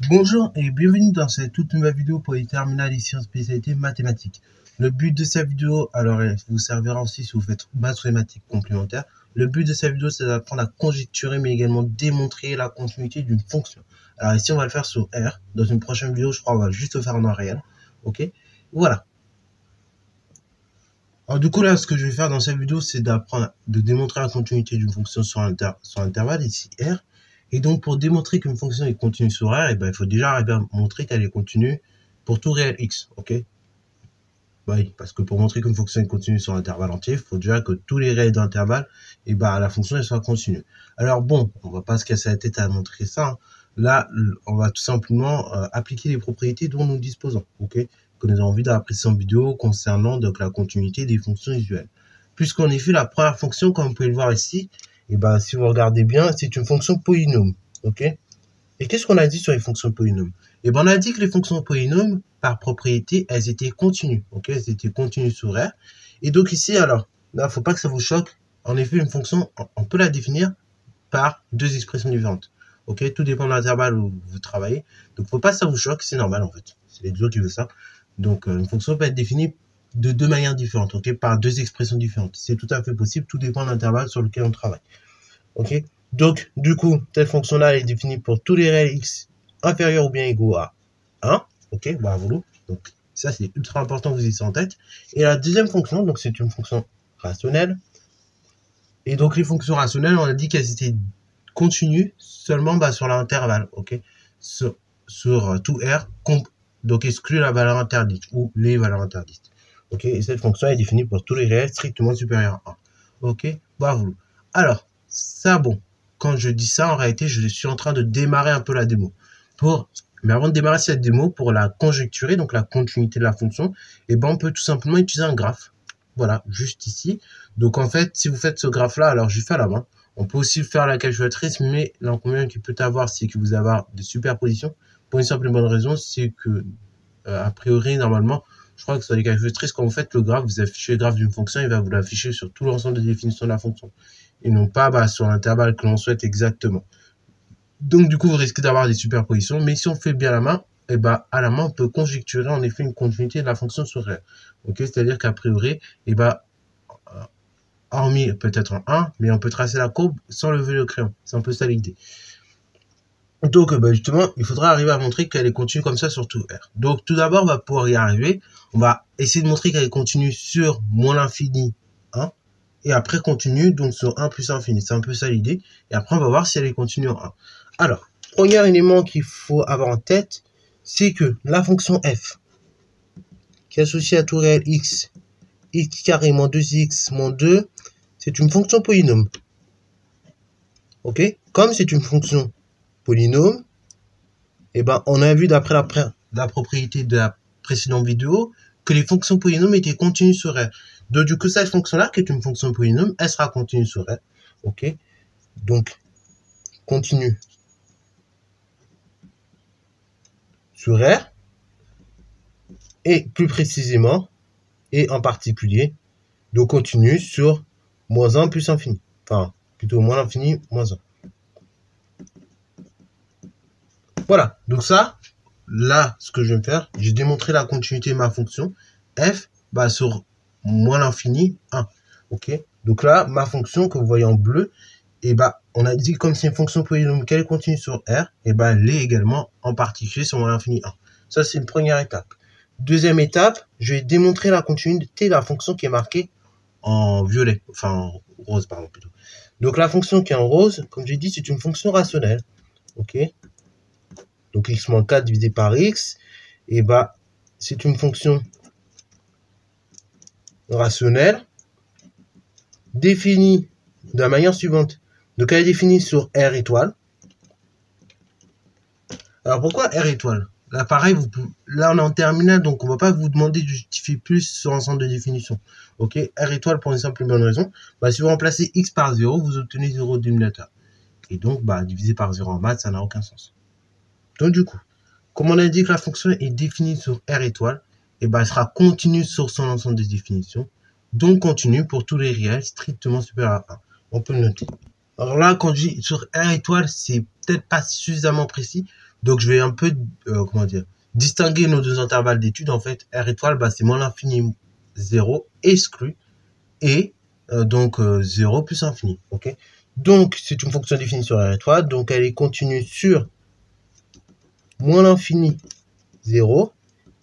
Bonjour et bienvenue dans cette toute nouvelle vidéo pour les terminales ici en spécialité mathématiques. Le but de cette vidéo, alors elle vous servira aussi si vous faites mathématiques complémentaires. Le but de cette vidéo, c'est d'apprendre à conjecturer mais également démontrer la continuité d'une fonction. Alors ici, on va le faire sur R. Dans une prochaine vidéo, je crois, on va juste le faire en temps réel. Ok, voilà. Alors du coup là, ce que je vais faire dans cette vidéo, c'est d'apprendre de démontrer la continuité d'une fonction sur intervalle, ici R. Et donc pour démontrer qu'une fonction est continue sur R, il faut déjà arriver à montrer qu'elle est continue pour tout réel x, ok? Oui, parce que pour montrer qu'une fonction est continue sur un intervalle entier, il faut déjà que tous les réels d'intervalle, la fonction elle soit continue. Alors bon, on va pas se casser la tête à montrer ça, hein. Là, on va tout simplement appliquer les propriétés dont nous disposons, ok? Que nous avons vu dans la précédente vidéo concernant donc la continuité des fonctions usuelles. Puisqu'en effet, la première fonction, comme vous pouvez le voir ici, si vous regardez bien, c'est une fonction polynôme, ok? Et qu'est-ce qu'on a dit sur les fonctions polynômes? On a dit que les fonctions polynômes, par propriété, elles étaient continues, ok? Elles étaient continues sur R. Et donc ici, alors, là, faut pas que ça vous choque. En effet, une fonction, on peut la définir par deux expressions différentes. Ok, tout dépend de l'intervalle où vous travaillez. Donc, faut pas que ça vous choque, c'est normal en fait. C'est l'exo qui veut ça. Donc, une fonction peut être définie de deux manières différentes, ok, par deux expressions différentes. C'est tout à fait possible, tout dépend de l'intervalle sur lequel on travaille. Ok, donc, du coup, cette fonction-là est définie pour tous les réels x inférieurs ou bien égaux à 1. Ok, bravo. Donc, ça, c'est ultra important que vous ayez ça en tête. Et la deuxième fonction, donc, c'est une fonction rationnelle. Et donc, les fonctions rationnelles, on a dit qu'elles étaient continues seulement sur l'intervalle, ok, sur tout R, donc exclut la valeur interdite ou les valeurs interdites. Ok, et cette fonction est définie pour tous les réels strictement supérieurs à 1. Ok, bravo. Alors, ça, bon, quand je dis ça, en réalité, je suis en train de démarrer un peu la démo. Mais avant de démarrer cette démo, pour la conjecturer, donc la continuité de la fonction, on peut tout simplement utiliser un graphe. Voilà, juste ici. Donc en fait, si vous faites ce graphe-là, alors je fais à la main. On peut aussi faire la calculatrice, mais l'inconvénient qu'il peut avoir, c'est que vous avez des superpositions. Pour une simple et bonne raison, c'est que, a priori, normalement, je crois que sur les calculatrices, quand vous faites le graphe, vous affichez le graphe d'une fonction, il va vous l'afficher sur tout l'ensemble des définitions de la fonction. Et non pas sur l'intervalle que l'on souhaite exactement. Donc du coup, vous risquez d'avoir des superpositions. Mais si on fait bien la main, à la main, on peut conjecturer en effet une continuité de la fonction sur R. Ok, c'est-à-dire qu'à priori, hormis peut-être en 1, mais on peut tracer la courbe sans lever le crayon. C'est un peu ça l'idée. Donc, justement, il faudra arriver à montrer qu'elle est continue comme ça sur tout R. Donc, tout d'abord, on va pouvoir y arriver. On va essayer de montrer qu'elle est continue sur moins l'infini 1. Et après, continue donc sur 1 plus infini. C'est un peu ça l'idée. Et après, on va voir si elle est continue en 1. Alors, premier élément qu'il faut avoir en tête, c'est que la fonction f, qui est associée à tout réel x carré moins 2x moins 2, c'est une fonction polynôme. Ok? Comme c'est une fonction polynôme, on a vu d'après la propriété de la précédente vidéo que les fonctions polynômes étaient continues sur R. Donc du coup, cette fonction-là, qui est une fonction polynôme, elle sera continue sur R. Ok? Donc, continue sur R. Et plus précisément, et en particulier, de continue sur moins 1 plus infini. Enfin, plutôt moins l'infini, moins 1. Voilà, donc ça, là, ce que je vais faire, j'ai démontré la continuité de ma fonction f sur moins l'infini 1. Ok, donc là, ma fonction que vous voyez en bleu, on a dit comme c'est une fonction polynôme qu'elle continue sur R, elle est également en particulier sur moins l'infini 1. Ça, c'est une première étape. Deuxième étape, je vais démontrer la continuité de la fonction qui est marquée en violet, enfin en rose, pardon, plutôt. Donc la fonction qui est en rose, comme j'ai dit, c'est une fonction rationnelle. Ok, donc x moins 4 divisé par x, c'est une fonction rationnelle définie de la manière suivante. Donc elle est définie sur R étoile. Alors pourquoi R étoile? Là pareil, là on est en terminale, donc on ne va pas vous demander de justifier plus sur l'ensemble de définitions. Ok, R étoile pour une simple et bonne raison. Si vous remplacez x par 0, vous obtenez 0 dénominateur. Et donc divisé par 0 en maths, ça n'a aucun sens. Donc du coup, comme on a dit que la fonction est définie sur R étoile, elle sera continue sur son ensemble des définitions, donc continue pour tous les réels strictement supérieurs à 1. On peut le noter. Alors là, quand je dis sur R étoile, c'est peut-être pas suffisamment précis. Donc, je vais un peu, comment dire, distinguer nos deux intervalles d'études. En fait, R étoile, bah, c'est moins l'infini 0 exclu et donc 0 plus infini. Ok. Donc, c'est une fonction définie sur R étoile. Donc, elle est continue sur moins l'infini 0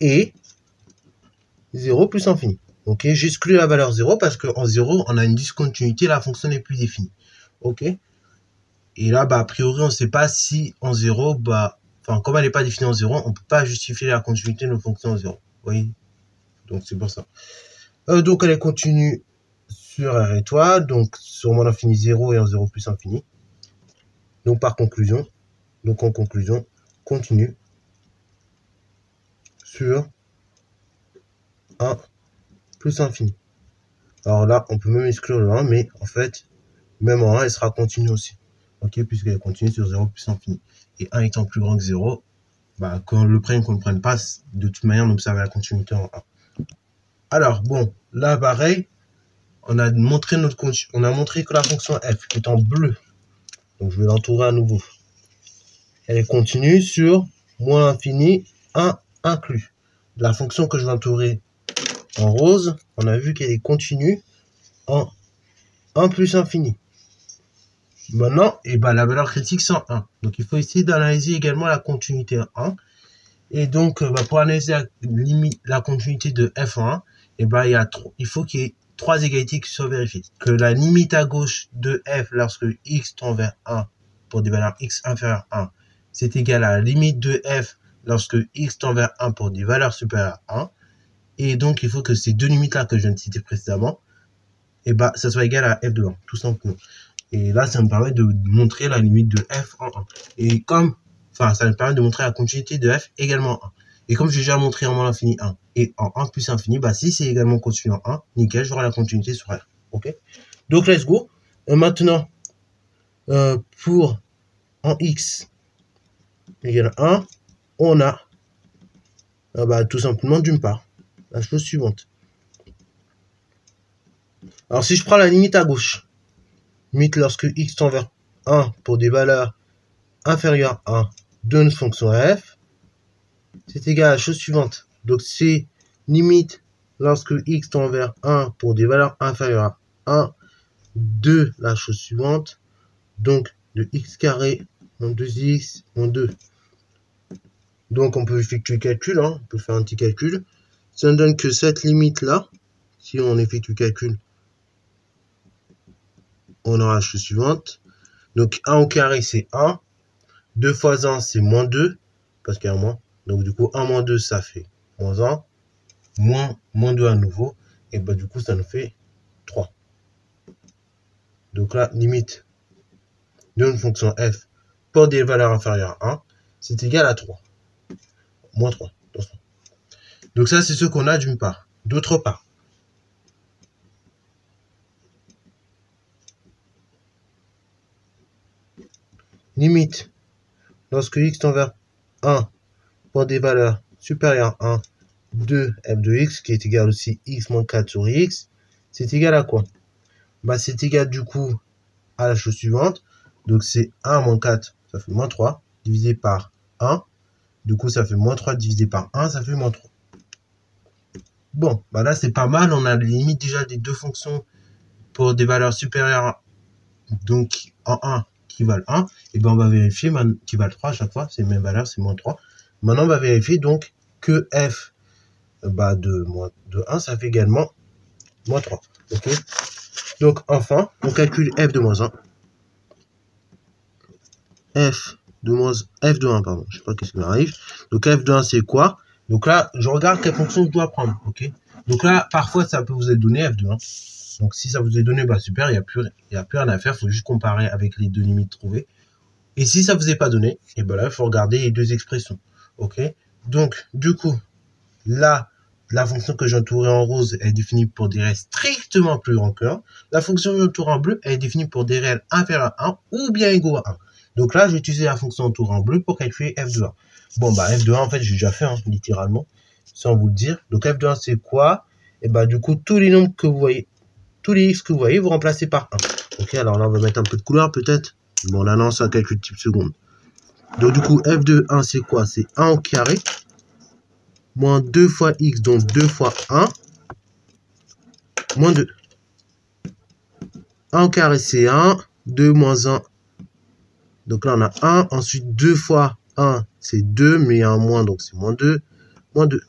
et 0 plus infini. Ok, j'exclus la valeur 0 parce qu'en 0, on a une discontinuité, la fonction n'est plus définie. Ok. Et là, bah, a priori, on ne sait pas si en 0, bah, enfin, comme elle n'est pas définie en 0, on ne peut pas justifier la continuité de nos fonctions en 0. Vous voyez? Donc, c'est pour ça. Donc, elle est continue sur R étoile, donc sur moins l'infini 0 et en 0 plus infini. Donc, par conclusion, donc en conclusion, continue sur 1 plus infini. Alors là, on peut même exclure le 1, mais en fait, même en 1, elle sera continue aussi. Ok, puisqu'elle est continue sur 0 plus infini. Et 1 étant plus grand que 0, bah, qu'on le prenne, qu'on ne le prenne pas, de toute manière, on observe la continuité en 1. Alors, bon, là, pareil, on a montré que la fonction f, qui est en bleu, donc je vais l'entourer à nouveau, elle est continue sur moins l'infini 1 inclus. La fonction que je vais entourer en rose, on a vu qu'elle est continue en 1 plus infini. Maintenant, et ben, la valeur critique, c'est en 1. Donc, il faut essayer d'analyser également la continuité en 1. Et donc, bah, pour analyser la continuité de f en 1, et ben, il faut qu'il y ait 3 égalités qui soient vérifiées. Que la limite à gauche de f lorsque x tend vers 1 pour des valeurs x inférieures à 1, c'est égal à la limite de f lorsque x tend vers 1 pour des valeurs supérieures à 1. Et donc, il faut que ces deux limites-là que je viens de citer précédemment, et ben, ça soit égal à f de 1, tout simplement. Et là, ça me permet de montrer la limite de f en 1. Et ça me permet de montrer la continuité de f également en 1. Et comme j'ai déjà montré en moins l'infini 1 et en 1 plus infini, bah si c'est également continu en 1, nickel, j'aurai la continuité sur R. Ok. Donc, let's go. Maintenant, pour en x égale 1, on a bah, tout simplement d'une part la chose suivante. Alors, si je prends la limite à gauche, limite lorsque x tend vers 1 pour des valeurs inférieures à 1 de notre fonction f, c'est égal à la chose suivante. Donc, c'est limite lorsque x tend vers 1 pour des valeurs inférieures à 1 de la chose suivante. Donc, de x carré en 2x en 2. Donc, on peut effectuer le calcul. On peut faire un petit calcul. Ça nous donne que cette limite-là, si on effectue le calcul, on aura la chose suivante. Donc, 1 au carré, c'est 1. 2 fois 1, c'est moins 2. Parce qu'il y a un moins. Donc, du coup, 1 moins 2, ça fait moins 1. Moins 2 à nouveau. Et bah, du coup, ça nous fait 3. Donc là, limite de une fonction f pour des valeurs inférieures à 1, c'est égal à 3. Moins 3. Donc ça, c'est ce qu'on a d'une part. D'autre part, limite lorsque x tend vers 1 pour des valeurs supérieures à 1 de f de x, qui est égal aussi x moins 4 sur x, c'est égal à quoi? Bah, c'est égal du coup à la chose suivante. Donc c'est 1 moins 4, ça fait moins 3, divisé par 1. Du coup, ça fait moins 3 divisé par 1, ça fait moins 3. Bon, bah là, c'est pas mal. On a les limites déjà des deux fonctions pour des valeurs supérieures à, donc en 1 qui valent 1. Et bien, on va vérifier qui valent 3 à chaque fois. C'est les mêmes valeurs, c'est moins 3. Maintenant, on va vérifier donc que f bah, de 1, ça fait également moins 3. Ok. Donc, enfin, on calcule f de moins 1. F de 1, pardon. Je sais pas qu'est-ce qui m'arrive. Donc, f de 1, c'est quoi? Donc là, je regarde quelle fonction je dois prendre. Ok. Donc là, parfois, ça peut vous être donné f de 1. Donc, si ça vous est donné, bah super, il n'y a plus rien à faire. Il faut juste comparer avec les deux limites trouvées. Et si ça ne vous est pas donné, et ben là, il faut regarder les deux expressions. Ok. Donc, du coup, là, la fonction que j'entourais en rose est définie pour des réels strictement plus grands que 1. La fonction que j'entoure en bleu est définie pour des réels inférieurs à 1 ou bien égaux à 1. Donc là, j'ai utilisé la fonction entourée en bleu pour calculer f de 1. Bon, bah, f de 1, en fait, j'ai déjà fait, littéralement, sans vous le dire. Donc, f de 1, c'est quoi? Et bah, du coup, tous les nombres que vous voyez, tous les x que vous voyez, vous remplacez par 1. Ok, alors là, on va mettre un peu de couleur, peut-être. Bon, là, non, c'est un calcul type seconde. Donc, du coup, f de 1, c'est quoi? C'est 1 au carré, moins 2 fois x, donc 2 fois 1, moins 2. 1 au carré, c'est 1, 2 moins 1. Donc là, on a 1. Ensuite, 2 fois 1, c'est 2, mais il y a un moins, donc c'est moins 2. Moins 2.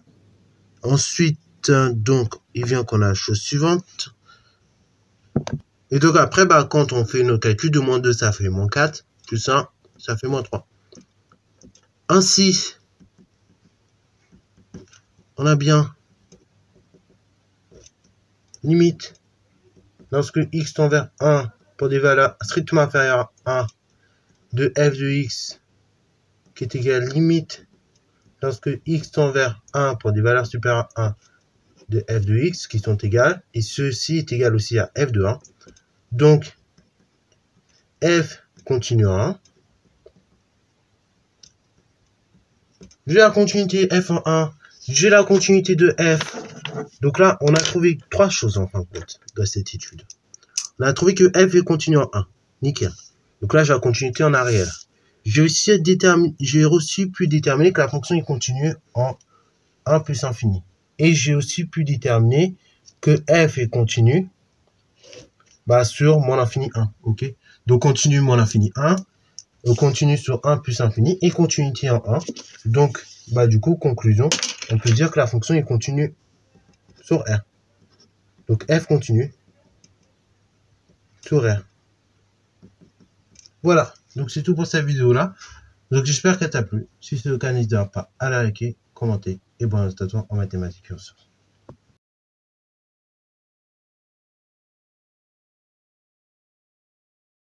Ensuite, donc, il vient qu'on a la chose suivante. Et donc après, bah, quand on fait nos calculs, de moins 2, ça fait moins 4, plus 1, ça fait moins 3. Ainsi, on a bien limite, lorsque x tend vers 1 pour des valeurs strictement inférieures à 1 de f de x qui est égal limite lorsque x tend vers 1 pour des valeurs supérieures à 1 de f de x qui sont égales, et ceci est égal aussi à f de 1. Donc, f continue à 1. J'ai la continuité f en 1, j'ai la continuité de f. Donc là, on a trouvé 3 choses en fin de compte dans cette étude. On a trouvé que f est continu en 1. Nickel. Donc là, j'ai la continuité en arrière. J'ai aussi pu déterminer que la fonction est continue en 1 plus infini. Et j'ai aussi pu déterminer que f est continu sur moins l'infini 1. Ok. Donc continu moins l'infini 1. Continue sur 1 plus infini et continuité en 1. Donc, du coup, conclusion, on peut dire que la fonction est continue sur R. Donc, f continue sur R. Voilà. Donc, c'est tout pour cette vidéo-là. Donc, j'espère qu'elle t'a plu. Si c'est le cas, n'hésite pas à la liker, commenter et bon à toi en mathématiques et en sciences.